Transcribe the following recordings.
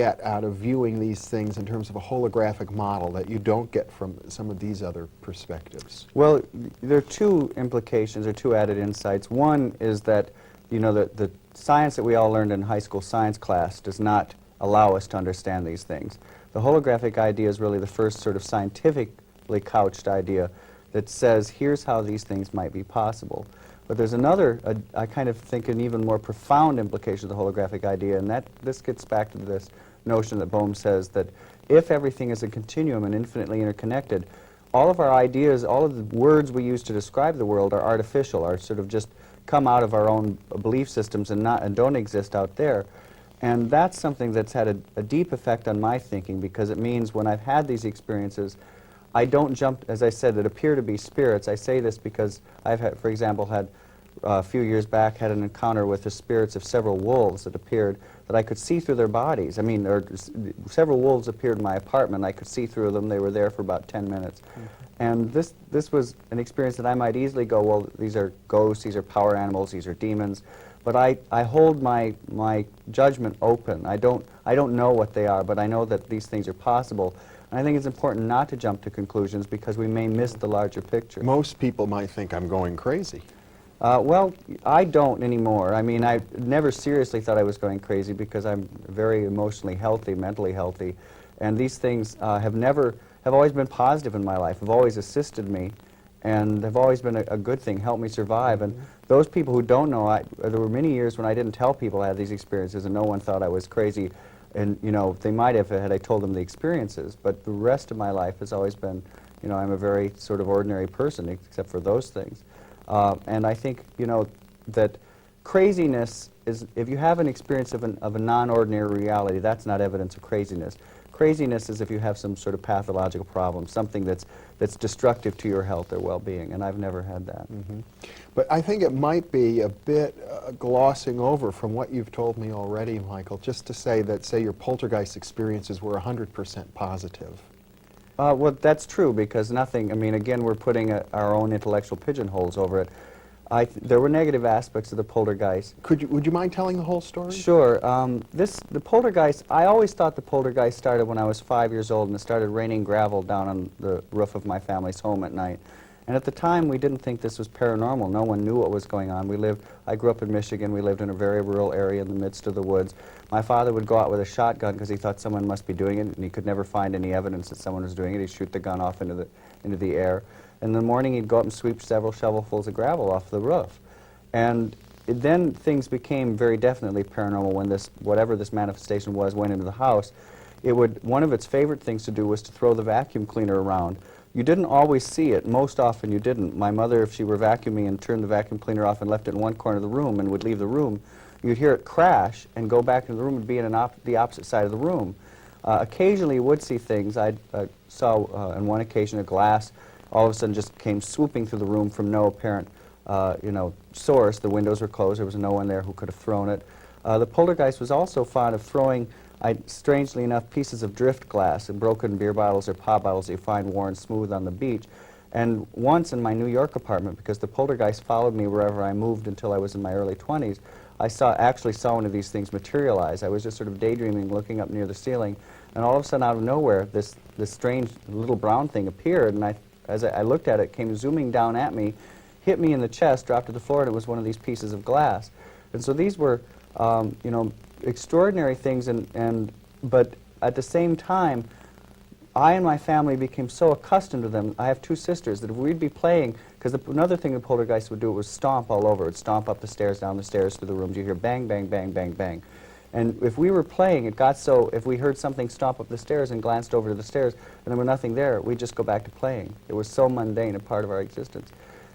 get out of viewing these things in terms of a holographic model that you don't get from some of these other perspectives? Well, there are two implications or two added insights. One is that, you know, the science that we all learned in high school science class does not allow us to understand these things. The holographic idea is really the first sort of scientifically couched idea that says, here's how these things might be possible. But there's another, I kind of think, an even more profound implication of the holographic idea, and this gets back to this notion that Bohm says that if everything is a continuum and infinitely interconnected, all of our ideas, all of the words we use to describe the world are artificial, are sort of just come out of our own belief systems and don't exist out there. And that's something that's had a deep effect on my thinking, because it means when I've had these experiences, I don't jump, as I said, that appear to be spirits. I say this because I've had, for example, had a few years back had an encounter with the spirits of several wolves that appeared that I could see through their bodies. I mean, several wolves appeared in my apartment. I could see through them. They were there for about 10 minutes. Mm-hmm. And this was an experience that I might easily go, well, these are ghosts, these are power animals, these are demons. But I hold my judgment open. I don't know what they are, but I know that these things are possible. And I think it's important not to jump to conclusions because we may miss the larger picture. Most people might think I'm going crazy. Well, I don't anymore. I mean, I never seriously thought I was going crazy because I'm very emotionally healthy, mentally healthy. And these things have always been positive in my life, have always assisted me, and have always been a good thing, helped me survive. And those people who don't know, there were many years when I didn't tell people I had these experiences and no one thought I was crazy. And, you know, they might have had I told them the experiences. But the rest of my life has always been, you know, I'm a very sort of ordinary person except for those things. And I think, you know, that craziness is, if you have an experience of a non-ordinary reality, that's not evidence of craziness. Craziness is if you have some sort of pathological problem, something that's destructive to your health or well-being, and I've never had that. Mm-hmm. But I think it might be a bit glossing over from what you've told me already, Michael, just to say that, say, your poltergeist experiences were 100% positive. Well, that's true, because nothing, I mean, again, we're putting our own intellectual pigeonholes over it. There were negative aspects of the poltergeist. Would you mind telling the whole story? Sure. The poltergeist, I always thought the poltergeist started when I was 5 years old, and it started raining gravel down on the roof of my family's home at night. And at the time, we didn't think this was paranormal. No one knew what was going on. I grew up in Michigan. We lived in a very rural area in the midst of the woods. My father would go out with a shotgun because he thought someone must be doing it, and he could never find any evidence that someone was doing it. He'd shoot the gun off into the air. In the morning, he'd go up and sweep several shovelfuls of gravel off the roof. And then things became very definitely paranormal when whatever this manifestation was, went into the house. One of its favorite things to do was to throw the vacuum cleaner around. You didn't always see it. Most often you didn't. My mother, if she were vacuuming and turned the vacuum cleaner off and left it in one corner of the room and would leave the room, you'd hear it crash and go back into the room and be in the opposite side of the room. Occasionally you would see things. I saw on one occasion a glass all of a sudden just came swooping through the room from no apparent source. The windows were closed. There was no one there who could have thrown it. The poltergeist was also fond of throwing, strangely enough, pieces of drift glass and broken beer bottles or pop bottles that you find worn smooth on the beach. And once in my New York apartment, because the poltergeist followed me wherever I moved until I was in my early 20s, I actually saw one of these things materialize. I was just sort of daydreaming, looking up near the ceiling, and all of a sudden, out of nowhere, this strange little brown thing appeared, and as I looked at it, came zooming down at me, hit me in the chest, dropped to the floor, and it was one of these pieces of glass. And so these were, you know, extraordinary things, but at the same time, I and my family became so accustomed to them. I have two sisters that if we'd be playing, because another thing the poltergeist would do was stomp all over. It'd stomp up the stairs, down the stairs, through the rooms. You hear bang, bang, bang, bang, bang. And if we were playing, it got so, if we heard something stomp up the stairs and glanced over to the stairs and there were nothing there, we'd just go back to playing. It was so mundane, a part of our existence.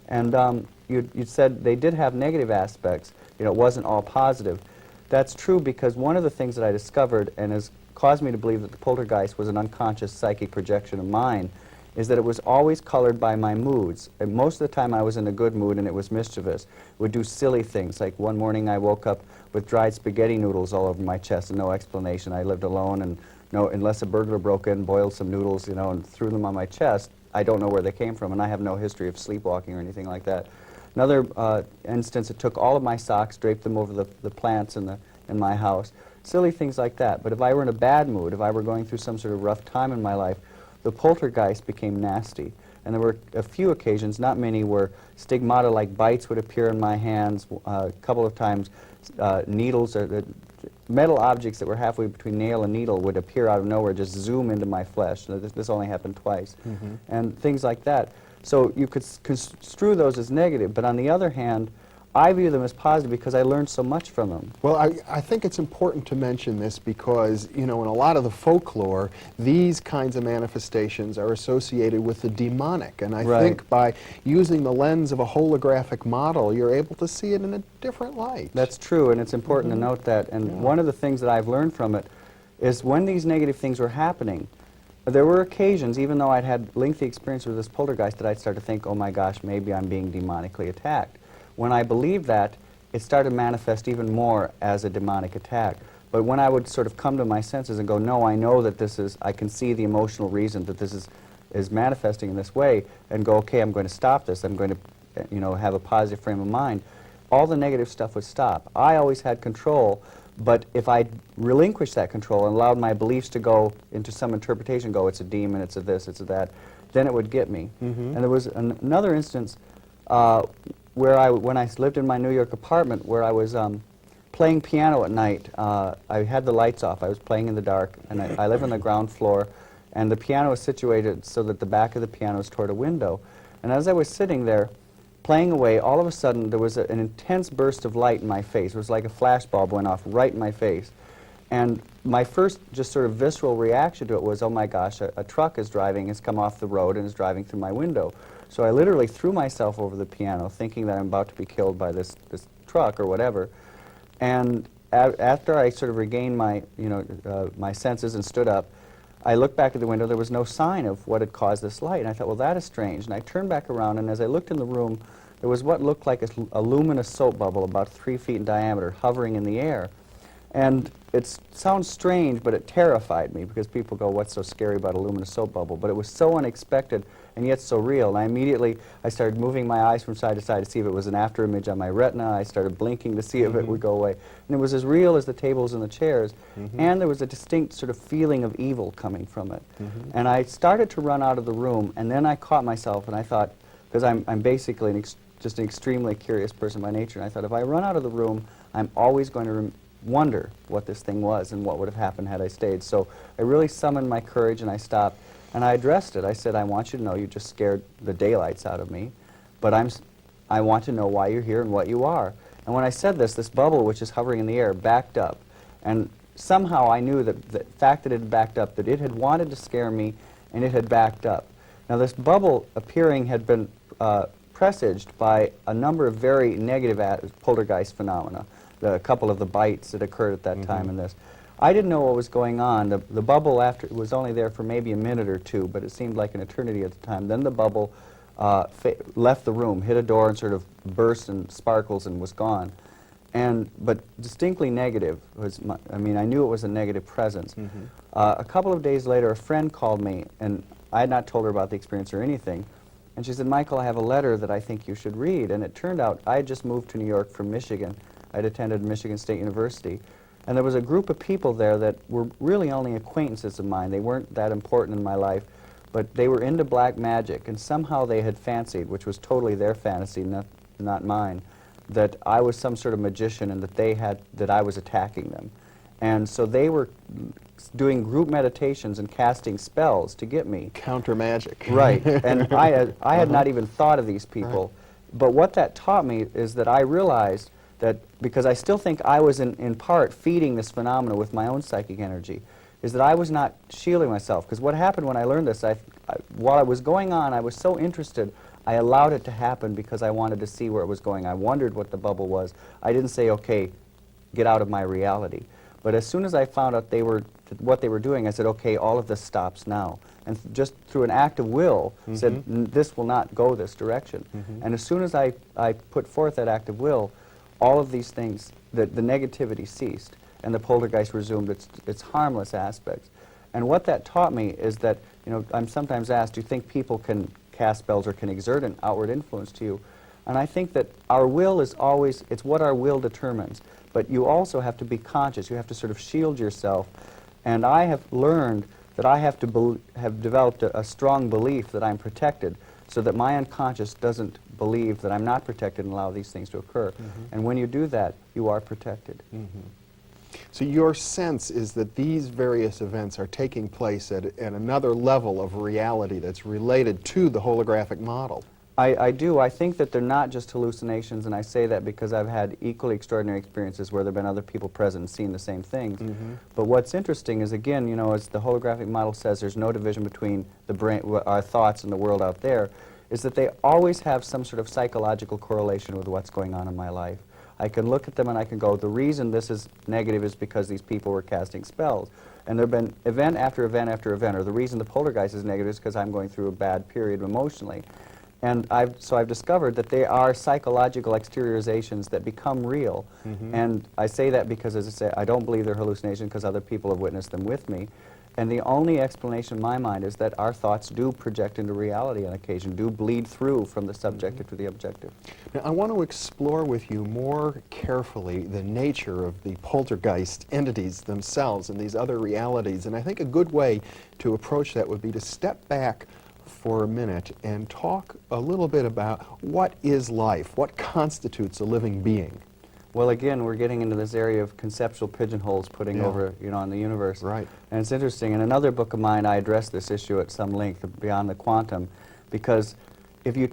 And you said they did have negative aspects. You know, it wasn't all positive. That's true because one of the things that I discovered and has caused me to believe that the poltergeist was an unconscious psychic projection of mine is that it was always colored by my moods. And most of the time I was in a good mood and it was mischievous. It would do silly things, like one morning I woke up with dried spaghetti noodles all over my chest and no explanation. I lived alone and unless a burglar broke in, boiled some noodles, you know, and threw them on my chest, I don't know where they came from, and I have no history of sleepwalking or anything like that. Another instance, it took all of my socks, draped them over the plants in my house, silly things like that. But if I were in a bad mood, if I were going through some sort of rough time in my life, the poltergeist became nasty. And there were a few occasions, not many, where stigmata-like bites would appear in my hands. A couple of times, needles, metal objects that were halfway between nail and needle would appear out of nowhere, just zoom into my flesh. This only happened twice. And things like that. So you could construe those as negative, but on the other hand, I view them as positive because I learned so much from them. Well, I think it's important to mention this because, you know, in a lot of the folklore, these kinds of manifestations are associated with the demonic. And I think by using the lens of a holographic model, you're able to see it in a different light. That's true, and it's important to note that. And one of the things that I've learned from it is when these negative things were happening, there were occasions, even though I'd had lengthy experience with this poltergeist, that I'd start to think, oh my gosh, maybe I'm being demonically attacked. When I believed that, it started to manifest even more as a demonic attack. But when I would sort of come to my senses and go, no, I know that this is, I can see the emotional reason that this is manifesting in this way, and go, okay, I'm going to stop this, I'm going to, you know, have a positive frame of mind, all the negative stuff would stop. I always had control, but if I relinquished that control and allowed my beliefs to go into some interpretation, go, it's a demon, it's a this, it's a that, then it would get me. And there was another instance where when I lived in my New York apartment, where I was playing piano at night. I had the lights off. I was playing in the dark, and I live on the ground floor, and the piano is situated so that the back of the piano is toward a window. And as I was sitting there playing away, all of a sudden there was an intense burst of light in my face. It was like a flashbulb went off right in my face. And my first just sort of visceral reaction to it was, oh my gosh, a truck is driving, has come off the road and is driving through my window. So I literally threw myself over the piano, thinking that I'm about to be killed by this truck or whatever. And after I sort of regained my, my senses and stood up, I looked back at the window. There was no sign of what had caused this light. And I thought, well, that is strange. And I turned back around, and as I looked in the room, there was what looked like a luminous soap bubble about 3 feet in diameter hovering in the air. And it sounds strange, but it terrified me, because people go, what's so scary about a luminous soap bubble? But it was so unexpected and yet so real. And I started moving my eyes from side to side to see if it was an after image on my retina. I started blinking to see if it would go away. And it was as real as the tables and the chairs. And there was a distinct sort of feeling of evil coming from it. And I started to run out of the room, and then I caught myself, and I thought, because I'm basically just an extremely curious person by nature, and I thought, if I run out of the room, I'm always going to wonder what this thing was and what would have happened had I stayed. So I really summoned my courage, and I stopped, and I addressed it. I said, I want you to know you just scared the daylights out of me, but I want to know why you're here and what you are. And when I said this bubble, which is hovering in the air, backed up. And somehow I knew that the fact that it had backed up, that it had wanted to scare me, and it had backed up. Now this bubble appearing had been presaged by a number of very negative poltergeist phenomena. A couple of the bites that occurred at that time in this. I didn't know what was going on. The bubble after was only there for maybe a minute or two, but it seemed like an eternity at the time. Then the bubble left the room, hit a door, and sort of burst and sparkles and was gone. But distinctly negative was, I knew it was a negative presence. A couple of days later, a friend called me, and I had not told her about the experience or anything. And she said, Michael, I have a letter that I think you should read. And it turned out I had just moved to New York from Michigan. I'd attended Michigan State University. And there was a group of people there that were really only acquaintances of mine. They weren't that important in my life, but they were into black magic, and somehow they had fancied, which was totally their fantasy, not mine, that I was some sort of magician and that I was attacking them. And so they were doing group meditations and casting spells to get me. Counter magic. Right. And I had not even thought of these people. Right. But what that taught me is that I realized that, because I still think I was in part feeding this phenomena with my own psychic energy, is that I was not shielding myself. Because what happened when I learned this, while it was going on, I was so interested, I allowed it to happen because I wanted to see where it was going. I wondered what the bubble was. I didn't say, okay, get out of my reality. But as soon as I found out what they were doing, I said, okay, all of this stops now. And just through an act of will, said, this will not go this direction. And as soon as I put forth that act of will, all of these things, the negativity ceased, and the poltergeist resumed its harmless aspects. And what that taught me is that, I'm sometimes asked, do you think people can cast spells or can exert an outward influence to you? And I think that our will is always, it's what our will determines. but you also have to be conscious. You have to sort of shield yourself. And I have learned that I have to have developed a strong belief that I'm protected, so that my unconscious doesn't believe that I'm not protected and allow these things to occur. And when you do that, you are protected. So your sense is that these various events are taking place at another level of reality that's related to the holographic model. I do. I think that they're not just hallucinations, and I say that because I've had equally extraordinary experiences where there have been other people present and seen the same things. But what's interesting is, again, you know, as the holographic model says, there's no division between the brain, our thoughts and the world out there, is that they always have some sort of psychological correlation with what's going on in my life. I can look at them and I can go, the reason this is negative is because these people were casting spells. And there have been event after event after event, or the reason the poltergeist is negative is because I'm going through a bad period emotionally. And so I've discovered that they are psychological exteriorizations that become real. And I say that because, as I say, I don't believe they're hallucinations because other people have witnessed them with me. And the only explanation in my mind is that our thoughts do project into reality on occasion, do bleed through from the subjective to the objective. Now, I want to explore with you more carefully the nature of the poltergeist entities themselves and these other realities. And I think a good way to approach that would be to step back for a minute and talk a little bit about what is life, what constitutes a living being. Well, again, we're getting into this area of conceptual pigeonholes putting over, you know, on the universe. Right. And it's interesting. In another book of mine, I address this issue at some length, Beyond the Quantum, because if you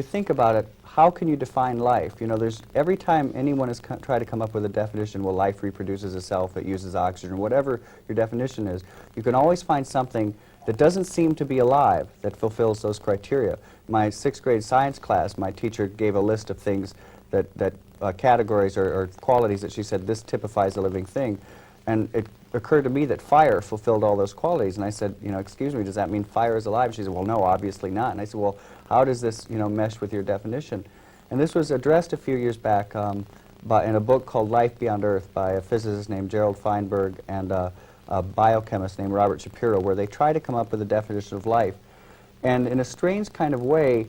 think about it, how can you define life? You know, every time anyone has tried to come up with a definition, well, life reproduces itself, it uses oxygen, whatever your definition is, you can always find something that doesn't seem to be alive that fulfills those criteria. My 6th grade science class, my teacher gave a list of things that categories or qualities that she said, this typifies a living thing. And it occurred to me that fire fulfilled all those qualities. And I said, you know, excuse me, does that mean fire is alive? She said, well, no, obviously not. And I said, well, how does this, you know, mesh with your definition? And this was addressed a few years back in a book called Life Beyond Earth by a physicist named Gerald Feinberg and a biochemist named Robert Shapiro, where they try to come up with a definition of life. And in a strange kind of way,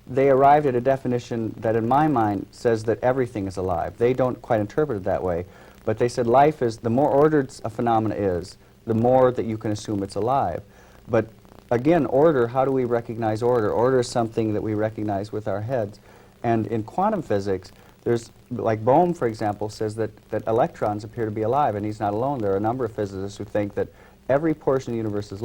they arrived at a definition that, in my mind, says that everything is alive. They don't quite interpret it that way, but they said life is, the more ordered a phenomena is, the more that you can assume it's alive. But again, order, how do we recognize order? Order is something that we recognize with our heads. And in quantum physics, there's, like Bohm, for example, says that electrons appear to be alive, and he's not alone. There are a number of physicists who think that every portion of the universe is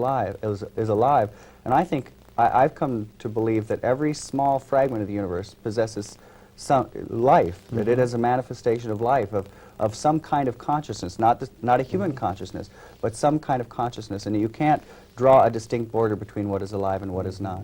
alive. And I think I've come to believe that every small fragment of the universe possesses some life, that it is a manifestation of life, of some kind of consciousness, not a human consciousness, but some kind of consciousness, and you can't draw a distinct border between what is alive and what is not.